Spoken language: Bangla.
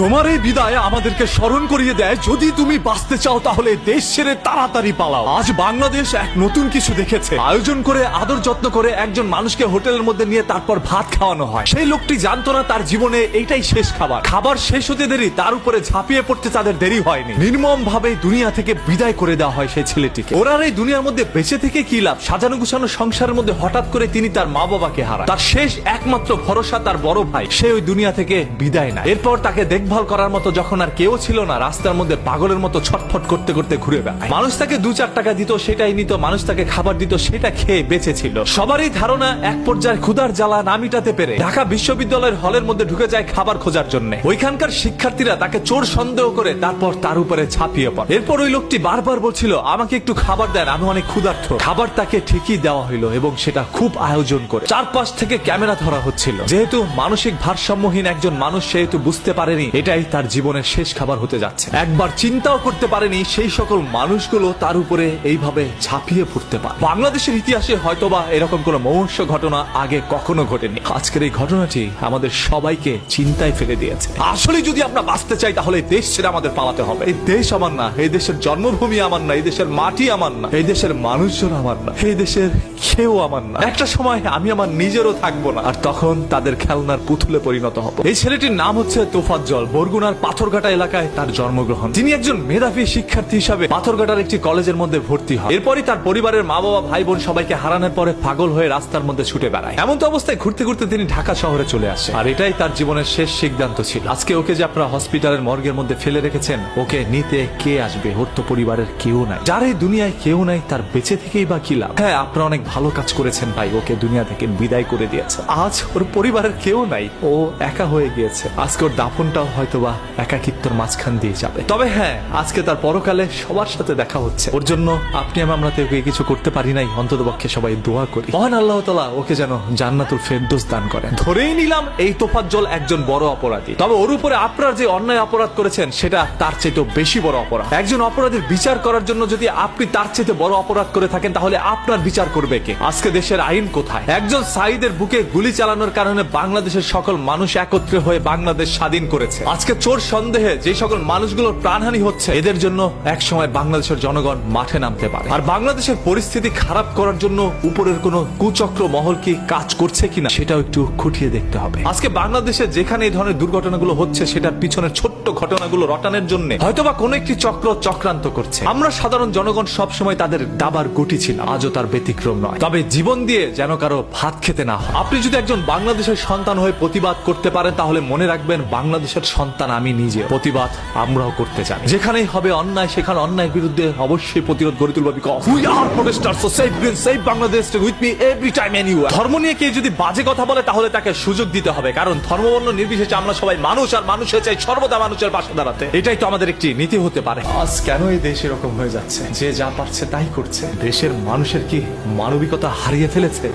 তোমার এই বিদায় আমাদেরকে স্মরণ করিয়ে দেয়, যদি তুমি বাঁচতে চাও তাহলে দেশ ছেড়ে তাড়াতাড়ি পালাও। আজ বাংলাদেশ এক নতুন কিছু দেখেছে। আয়োজন করে আদর যত্ন করে একজন মানুষকে হোটেলের মধ্যে নিয়ে তারপর ভাত খাওয়ানো হয়। সেই লোকটি জানতো না তার জীবনে এইটাই শেষ খাবার। খাবার শেষ হতে দেরি, তার উপরে ঝাঁপিয়ে পড়তে তাদের দেরি হয়নি। নির্মম ভাবে দুনিয়া থেকে বিদায় করে দেওয়া হয় সেই ছেলেটিকে। ওরা এই দুনিয়ার মধ্যে বেঁচে থেকে কি লাভ? সাজানো গুছানো সংসারের মধ্যে হঠাৎ করে তিনি তার মা বাবাকে হারায়। তার শেষ একমাত্র ভরসা তার বড় ভাই, সে ওই দুনিয়া থেকে বিদায় নেয়। এরপর তাকে দেখভাল করার মতো যখন আর কেউ ছিল না, রাস্তার মধ্যে পাগলের মতো ছটফট করতে করতে ঘুরে বেড়ায়। মানুষ তাকে 2-4 টাকা দিত, সেটাই নিত। মানুষ তাকে খাবার দিত, সেটা খেয়ে বেঁচে ছিল। সবারই ধারণা এক পর্যায়ে ক্ষুধার জ্বালা না মিটাতে পেরে ঢাকা বিশ্ববিদ্যালয়ের হলের মধ্যে ঢুকে যায় খাবার খোঁজার জন্য। ওইখানকার শিক্ষার্থীরা তাকে চোর সন্দেহ করে তারপর তার উপরে ঝাঁপিয়ে পড়ে। এরপর ওই লোকটি বারবার বলছিল, আমাকে একটু খাবার দেন, আমি অনেক ক্ষুধার্ত। খাবার তাকে ঠিকই দেওয়া হইলো এবং সেটা খুব আয়োজন করে। চারপাশ থেকে ক্যামেরা ধরা হচ্ছিল। যেহেতু মানসিক ভারসাম্যহীন একজন মানুষ, সেহেতু বুঝতে পারেনি এটাই তার জীবনের শেষ খাবার হতে যাচ্ছে। একবার চিন্তাও করতে পারেনি সেই সকল মানুষগুলো তার উপরে এইভাবে ঝাঁপিয়ে পড়তে পারে। বাংলাদেশের ইতিহাসে হয়তোবা এরকম কোনো মহর্ষ ঘটনা আগে কখনো ঘটেনি। আজকের এই ঘটনাটি আমাদের সবাইকে চিন্তায় ফেলে দিয়েছে। আসলে যদি আমরা বাঁচতে চাই তাহলে দেশ ছেড়ে আমাদের পালাতে হবে। এই দেশ আমার না, এই দেশের জন্মভূমি আমার না, এই দেশের মাটি আমার না, এই দেশের মানুষজন আমার না, এই দেশের কেউ আমার না। একটা সময় আমি আমার নিজেরও থাকবো না, আর তখন তাদের খেলনার পুতুলে পরিণত হব। এই ছেলেটির নাম হচ্ছে তোফাজ্জল। বরগুনার পাথরঘাটা এলাকায় তার জন্মগ্রহণ। তিনি একজন মেধাবী শিক্ষার্থী হিসাবে পাথরঘাটার একটি কলেজের মধ্যে ভর্তি হয়। এরপরই তার পরিবারের মা বাবা ভাই বোন সবাইকে হারানোর পরে পাগল হয়ে রাস্তার মধ্যে ছুটে বেড়ায়। এমন তো অবস্থায় ঘুরতে ঘুরতে তিনি ঢাকা শহরে চলে আসে, আর এটাই তার জীবনের শেষ সিদ্ধান্ত ছিল। আজকে ওকে যে আপনারা হসপিটালের মর্গের মধ্যে ফেলে রেখেছেন, ওকে নিতে কে আসবে? ওর তো পরিবারের কেউ নাই। যার এই দুনিয়ায় কেউ নাই, তার বেঁচে থেকেই বা কি লাভ? হ্যাঁ, আপনারা অনেক ভালো কাজ করেছেন ভাই, ওকে দুনিয়া থেকে বিদায় করে দিয়েছে। আজ ওর পরিবারের কেউ নাই, ও একা হয়ে গিয়েছে। আজকে ওর দাফনটাও হয়তোবা একাকিত্বের মাঝখান দিয়ে যাবে। তবে হ্যাঁ, আজকে তার পরকালে সবার সাথে দেখা হচ্ছে। ওর জন্য আপনি আমরা তো ওকে কিছু করতে পারি নাই, অন্ততপক্ষে সবাই দোয়া করি মহান আল্লাহ তাআলা ওকে যেন জান্নাতুল ফেরদৌস দান করেন। ধরেই নিলাম এই তোফাজ্জল একজন বড় অপরাধী, তবে ওর উপরে আপনার যে অন্যায় অপরাধ করেছেন সেটা তার চাইতেও বেশি বড় অপরাধ। একজন অপরাধীর বিচার করার জন্য যদি আপনি তার চাইতে বড় অপরাধ করে থাকেন, তাহলে আপনার বিচার করবে কে? আজকে দেশের আইন কোথায়? একজন সাঈদের বুকে গুলি চালানোর কারণে বাংলাদেশের সকল মানুষ একত্রে হয়ে বাংলাদেশ স্বাধীন করেছে। আজকে চোর সন্দেহে যে সকল মানুষগুলোর প্রাণহানি হচ্ছে, এদের জন্য এক সময় বাংলাদেশের জনগণ মাঠে নামতে পারে। আর বাংলাদেশের পরিস্থিতি খারাপ করার জন্য উপরের কোনো কুচক্র মহল কি কাজ করছে কিনা, সেটাও একটু খুঁটিয়ে দেখতে হবে। আজকে বাংলাদেশে যেখানে এই ধরনের দুর্ঘটনাগুলো হচ্ছে, সেটার পিছনে ছোট্ট ঘটনাগুলো রটানোর জন্য হয়তোবা কোনো একটি চক্র চক্রান্ত করছে। আমরা সাধারণ জনগণ সব সময় তাদের দাবার গুটি ছিল, আজও তার ব্যতিক্রম নয়। তবে জীবন দিয়ে যেন কারো ভাত খেতে না হয়। আপনি যদি একজন বাংলাদেশের সন্তান হয়ে প্রতিবাদ করতে পারেন, তাহলে মনে রাখবেন বাংলাদেশের সন্তান আমি নিজে। প্রতিবাদ আমরাও করতে চাই। যেখানেই হবে অন্যায়, সেখানে অন্যায়ের বিরুদ্ধে অবশ্যই প্রতিরোধ গড়ে তুলব। Because we are protesters, so save green, save Bangladesh, with me every time anywhere. ধর্ম নিয়ে কেউ যদি বাজে কথা বলে, তাহলে তাকে সুযোগ দিতে হবে, কারণ ধর্মবর্ণ নির্বিশেষে আমরা সবাই মানুষ, আর মানুষের চাই সর্বদা মানুষের পাশে দাঁড়াতে। এটাই তো আমাদের একটি নীতি হতে পারে। আজ কেন এই দেশ এরকম হয়ে যাচ্ছে? যে যা পারছে তাই করছে। দেশের মানুষের কি মানবিকতা হারিয়ে ফেলেছে?